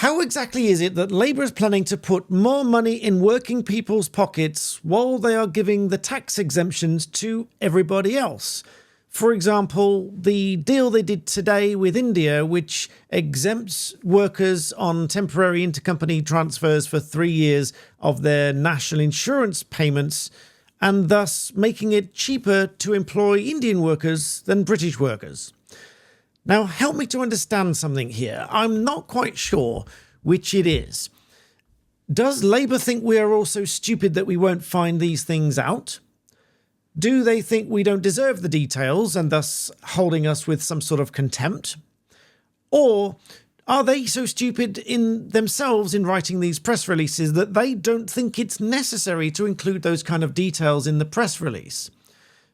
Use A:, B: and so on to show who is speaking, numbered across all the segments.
A: How exactly is it that Labour is planning to put more money in working people's pockets while they are giving the tax exemptions to everybody else? For example, the deal they did today with India, which exempts workers on temporary intercompany transfers for 3 years of their national insurance payments, and thus making it cheaper to employ Indian workers than British workers. Now, help me to understand something here. I'm not quite sure which it is. Does Labour think we are all so stupid that we won't find these things out? Do they think we don't deserve the details and thus holding us with some sort of contempt? Or are they so stupid in themselves in writing these press releases that they don't think it's necessary to include those kind of details in the press release?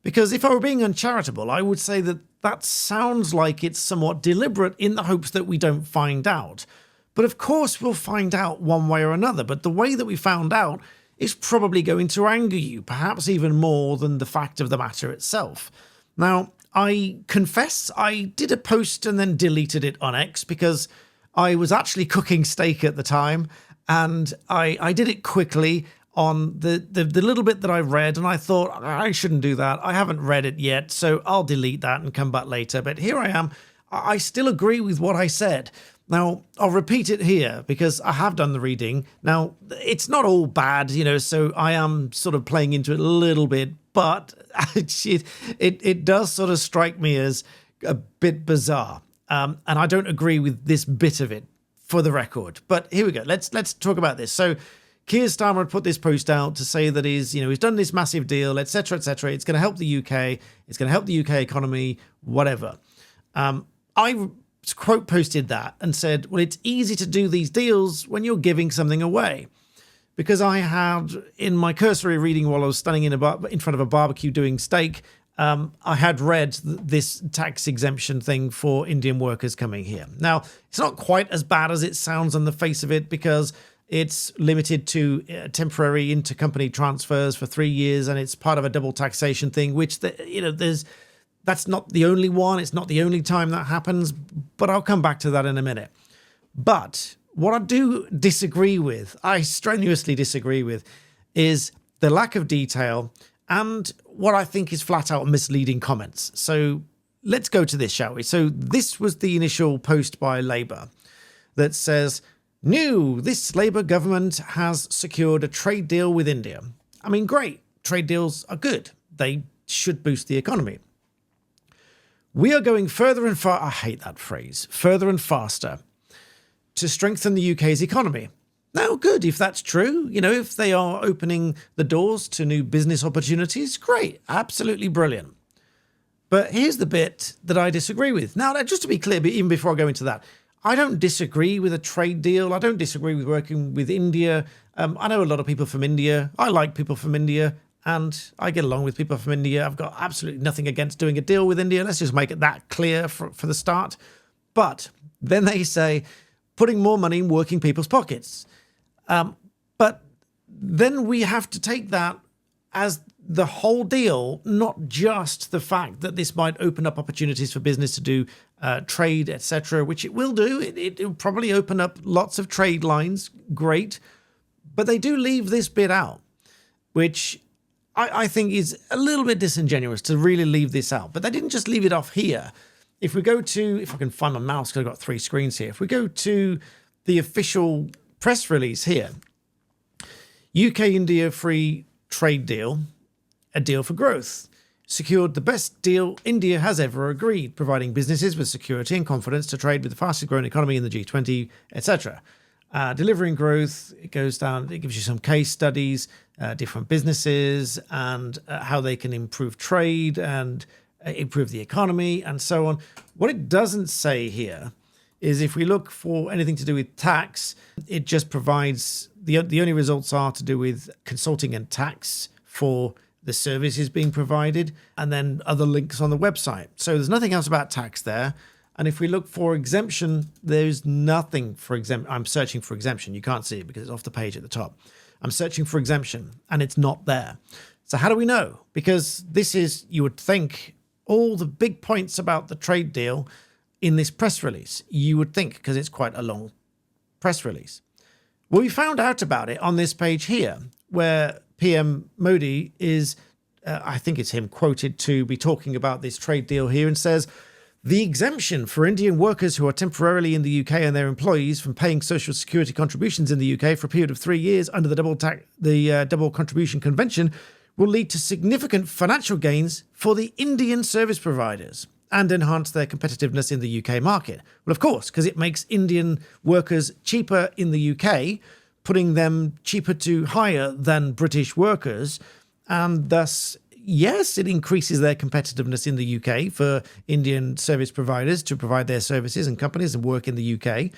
A: Because if I were being uncharitable, I would say that that sounds like it's somewhat deliberate in the hopes that we don't find out. But of course we'll find out one way or another, but the way that we found out is probably going to anger you, perhaps even more than the fact of the matter itself. Now, I confess I did a post and then deleted it on X because I was actually cooking steak at the time, and I did it quickly on the little bit that I read, and I thought I shouldn't do that. I haven't read it yet, so I'll delete that and come back later. But here I am. I still agree with what I said. Now, I'll repeat it here because I have done the reading. Now, it's not all bad, so I am sort of playing into it a little bit, but it does sort of strike me as a bit bizarre. And I don't agree with this bit of it, for the record. But here we go. Let's talk about this. So Keir Starmer had put this post out to say that he's done this massive deal, etc., etc. It's going to help the UK. It's going to help the UK economy, whatever. I quote posted that and said, well, it's easy to do these deals when you're giving something away. Because I had, in my cursory reading while I was standing in front of a barbecue doing steak, I had read this tax exemption thing for Indian workers coming here. Now, it's not quite as bad as it sounds on the face of it because it's limited to temporary intercompany transfers for 3 years, and it's part of a double taxation thing, which that's not the only one. It's not the only time that happens, but I'll come back to that in a minute. But what I do disagree with, I strenuously disagree with, is the lack of detail and what I think is flat out misleading comments. So let's go to this, shall we? So this was the initial post by Labour that says, this Labour government has secured a trade deal with India. I mean, great. Trade deals are good. They should boost the economy. We are going further and I hate that phrase, further and faster to strengthen the UK's economy. Now, good, if that's true, if they are opening the doors to new business opportunities, great, absolutely brilliant. But here's the bit that I disagree with. Now, just to be clear, even before I go into that, I don't disagree with a trade deal. I don't disagree with working with India. I know a lot of people from India. I like people from India. And I get along with people from India. I've got absolutely nothing against doing a deal with India. Let's just make it that clear for the start. But then they say, putting more money in working people's pockets. But then we have to take that as the whole deal, not just the fact that this might open up opportunities for business to do trade, etc., which it will do. It will probably open up lots of trade lines. Great. But they do leave this bit out, which I think is a little bit disingenuous to really leave this out. But they didn't just leave it off here. If we go to, if I can find my mouse, because I've got 3 screens here. If we go to the official press release here, UK-India free trade deal, a deal for growth, secured the best deal India has ever agreed, providing businesses with security and confidence to trade with the fastest growing economy in the G20, etc. Delivering growth, it goes down, it gives you some case studies, different businesses and how they can improve trade and improve the economy and so on. What it doesn't say here is if we look for anything to do with tax, it just provides, the only results are to do with consulting and tax for the services being provided, and then other links on the website. So there's nothing else about tax there. And if we look for exemption, there's nothing for exemption. I'm searching for exemption. You can't see it because it's off the page at the top. I'm searching for exemption and it's not there. So how do we know? Because this is, you would think, all the big points about the trade deal in this press release. You would think, because it's quite a long press release. Well, we found out about it on this page here, where PM Modi is, I think it's him, quoted to be talking about this trade deal here, and says, the exemption for Indian workers who are temporarily in the UK and their employees from paying social security contributions in the UK for a period of 3 years under the Double Contribution Convention will lead to significant financial gains for the Indian service providers and enhance their competitiveness in the UK market. Well, of course, because it makes Indian workers cheaper in the UK, putting them cheaper to hire than British workers, and thus, yes, it increases their competitiveness in the UK for Indian service providers to provide their services and companies and work in the UK.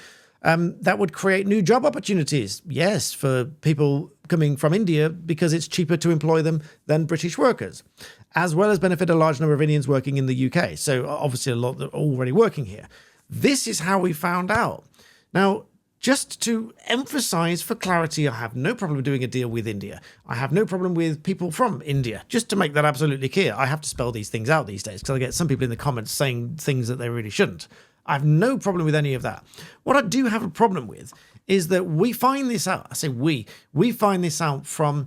A: That would create new job opportunities, yes, for people coming from India because it's cheaper to employ them than British workers, as well as benefit a large number of Indians working in the UK. So obviously a lot that are already working here. This is how we found out. Now, just to emphasize for clarity, I have no problem doing a deal with India. I have no problem with people from India. Just to make that absolutely clear, I have to spell these things out these days because I get some people in the comments saying things that they really shouldn't. I have no problem with any of that. What I do have a problem with is that we find this out. I say we find this out from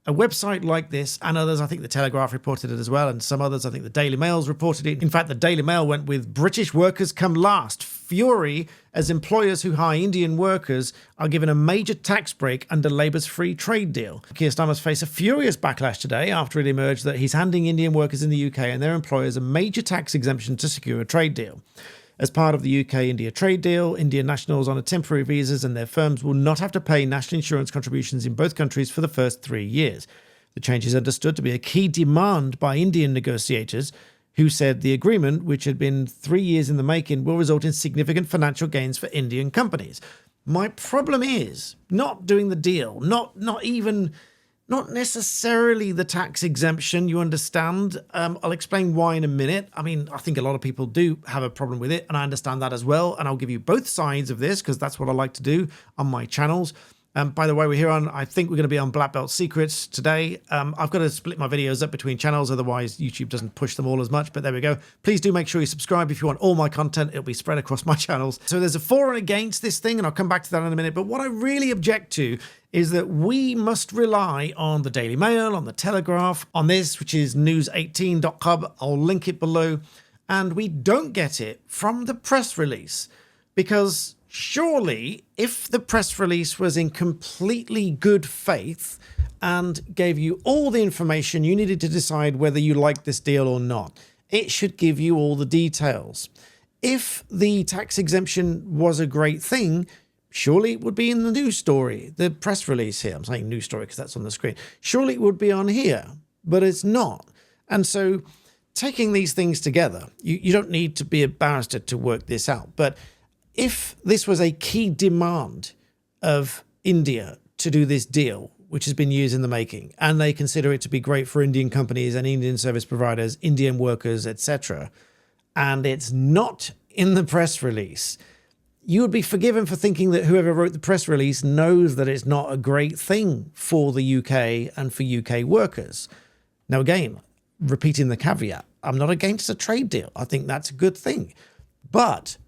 A: a website like this and others. I think the Telegraph reported it as well, and some others. I think the Daily Mail's reported it. In fact, the Daily Mail went with British workers come last. Fury as employers who hire Indian workers are given a major tax break under Labour's free trade deal. Keir Starmer's face a furious backlash today after it emerged that he's handing Indian workers in the UK and their employers a major tax exemption to secure a trade deal. As part of the UK-India trade deal, Indian nationals on a temporary visas and their firms will not have to pay national insurance contributions in both countries for the first 3 years. The change is understood to be a key demand by Indian negotiators, who said the agreement, which had been 3 years in the making, will result in significant financial gains for Indian companies. My problem is not doing the deal, not necessarily the tax exemption, you understand. I'll explain why in a minute. I mean, I think a lot of people do have a problem with it, and I understand that as well. And I'll give you both sides of this because that's what I like to do on my channels. By the way, I think we're going to be on Black Belt Secrets today. I've got to split my videos up between channels, otherwise YouTube doesn't push them all as much, but there we go. Please do make sure you subscribe if you want all my content. It'll be spread across my channels. So there's a for and against this thing, and I'll come back to that in a minute. But what I really object to is that we must rely on the Daily Mail, on the Telegraph, on this, which is news18.com. I'll link it below. And we don't get it from the press release because surely, if the press release was in completely good faith and gave you all the information you needed to decide whether you liked this deal or not, it should give you all the details. If the tax exemption was a great thing, surely it would be in the news story, the press release here. I'm saying news story because that's on the screen. Surely it would be on here, but it's not. And so taking these things together, you don't need to be a barrister to work this out, but if this was a key demand of India to do this deal, which has been years in the making, and they consider it to be great for Indian companies and Indian service providers, Indian workers, etc., and it's not in the press release, you would be forgiven for thinking that whoever wrote the press release knows that it's not a great thing for the UK and for UK workers. Now, again, repeating the caveat, I'm not against a trade deal. I think that's a good thing. But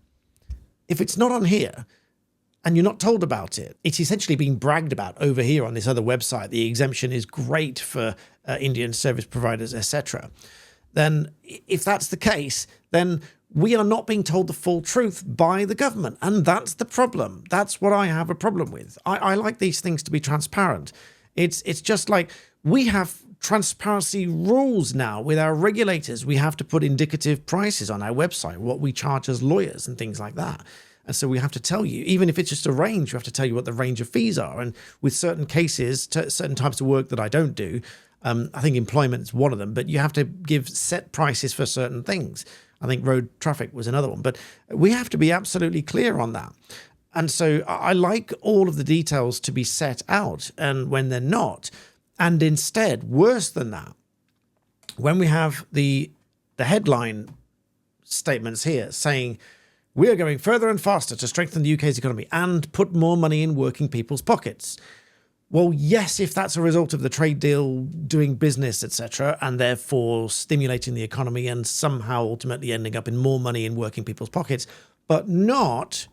A: if it's not on here and you're not told about it, it's essentially being bragged about over here on this other website. The exemption is great for Indian service providers, etc. Then if that's the case, then we are not being told the full truth by the government. And that's the problem. That's what I have a problem with. I like these things to be transparent. It's just like we have transparency rules now with our regulators. We have to put indicative prices on our website, what we charge as lawyers and things like that. And so we have to tell you, even if it's just a range, we have to tell you what the range of fees are. And with certain cases, certain types of work that I don't do, I think employment is one of them, but you have to give set prices for certain things. I think road traffic was another one, but we have to be absolutely clear on that. And so I like all of the details to be set out, and when they're not, and instead, worse than that, when we have the headline statements here saying, we are going further and faster to strengthen the UK's economy and put more money in working people's pockets. Well, yes, if that's a result of the trade deal, doing business, etc., and therefore stimulating the economy and somehow ultimately ending up in more money in working people's pockets, but not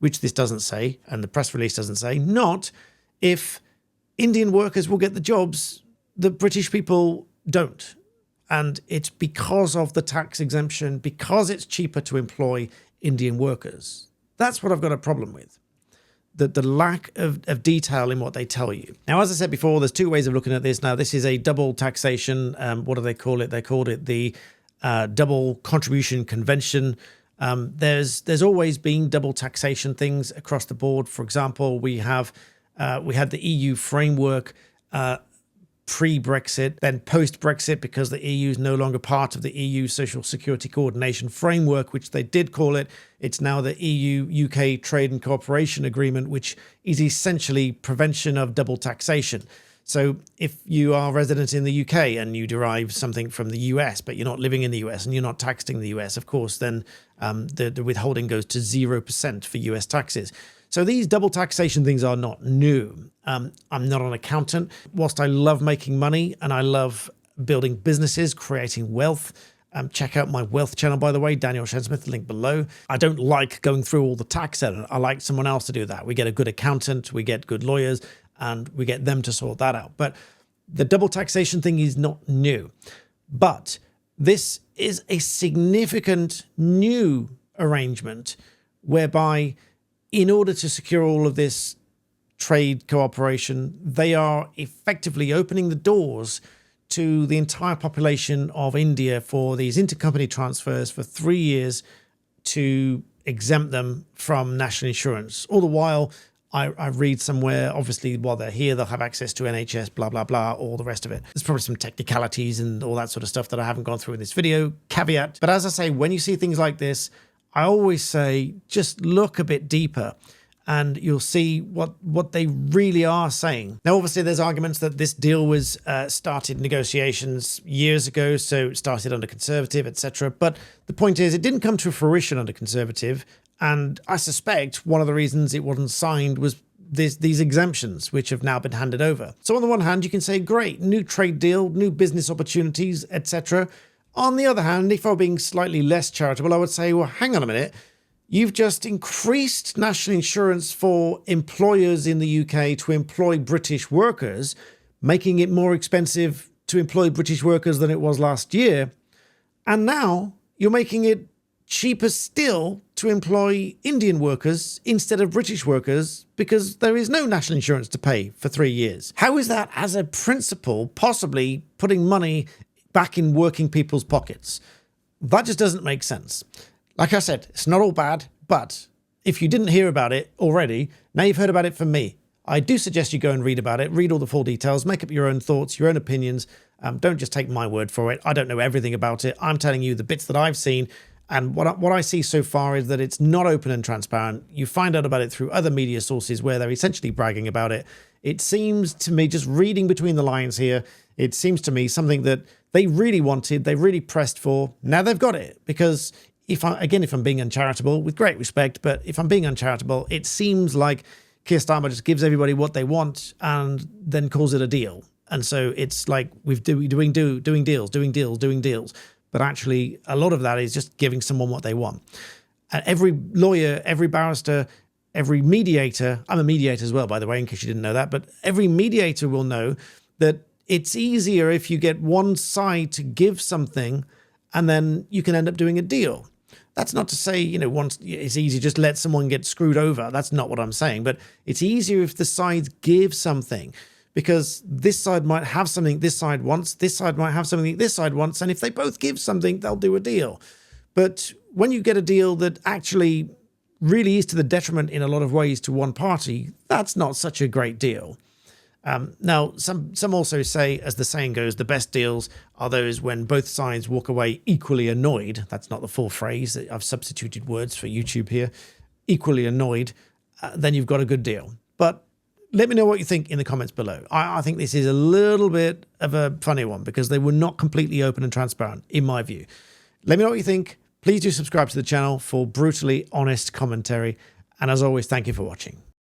A: which this doesn't say, and the press release doesn't say, not if Indian workers will get the jobs that British people don't. And it's because of the tax exemption, because it's cheaper to employ Indian workers. That's what I've got a problem with. The lack of detail in what they tell you. Now, as I said before, there's two ways of looking at this. Now, this is a double taxation. What do they call it? They called it the double contribution convention. There's always been double taxation things across the board. For example, we had the EU framework pre-Brexit, then post-Brexit, because the EU is no longer part of the EU Social Security Coordination Framework, which they did call it. It's now the EU-UK Trade and Cooperation Agreement, which is essentially prevention of double taxation. So if you are resident in the UK and you derive something from the US, but you're not living in the US and you're not taxed in the US, of course, then the withholding goes to 0% for US taxes. So these double taxation things are not new. I'm not an accountant. Whilst I love making money and I love building businesses, creating wealth, check out my wealth channel, by the way, Daniel Shensmith, link below. I don't like going through all the tax edit. I like someone else to do that. We get a good accountant, we get good lawyers, and we get them to sort that out. But the double taxation thing is not new. But this is a significant new arrangement whereby, in order to secure all of this trade cooperation, they are effectively opening the doors to the entire population of India for these intercompany transfers for 3 years to exempt them from national insurance. All the while, I read somewhere, obviously, while they're here, they'll have access to NHS, blah, blah, blah, all the rest of it. There's probably some technicalities and all that sort of stuff that I haven't gone through in this video, caveat. But as I say, when you see things like this, I always say, just look a bit deeper and you'll see what they really are saying. Now, obviously, there's arguments that this deal was started negotiations years ago, so it started under Conservative, etc. But the point is, it didn't come to fruition under Conservative, and I suspect one of the reasons it wasn't signed was these exemptions, which have now been handed over. So on the one hand, you can say, great, new trade deal, new business opportunities, etc. On the other hand, if I were being slightly less charitable, I would say, well, hang on a minute. You've just increased national insurance for employers in the UK to employ British workers, making it more expensive to employ British workers than it was last year. And now you're making it cheaper still to employ Indian workers instead of British workers because there is no national insurance to pay for 3 years. How is that, as a principle, possibly putting money back in working people's pockets? That just doesn't make sense. Like I said, it's not all bad, but if you didn't hear about it already, now you've heard about it from me. I do suggest you go and read about it, read all the full details, make up your own thoughts, your own opinions. Don't just take my word for it. I don't know everything about it. I'm telling you the bits that I've seen, and what I see so far is that it's not open and transparent. You find out about it through other media sources where they're essentially bragging about it. It seems to me, just reading between the lines here, it seems to me something that they really wanted, they really pressed for. Now they've got it, because if I'm being uncharitable, with great respect, but if I'm being uncharitable, it seems like Keir Starmer just gives everybody what they want and then calls it a deal. And so it's like we're doing deals. But actually, a lot of that is just giving someone what they want. And every lawyer, every barrister, every mediator, I'm a mediator as well, by the way, in case you didn't know that, but every mediator will know that it's easier if you get one side to give something and then you can end up doing a deal. That's not to say, once it's easy, just let someone get screwed over. That's not what I'm saying. But it's easier if the sides give something, because this side might have something this side wants, this side might have something this side wants, and if they both give something, they'll do a deal. But when you get a deal that actually really is to the detriment in a lot of ways to one party, that's not such a great deal. Now, some also say, as the saying goes, the best deals are those when both sides walk away equally annoyed. That's not the full phrase. I've substituted words for YouTube here. Equally annoyed, then you've got a good deal. But let me know what you think in the comments below. I think this is a little bit of a funny one because they were not completely open and transparent, in my view. Let me know what you think. Please do subscribe to the channel for brutally honest commentary. And as always, thank you for watching.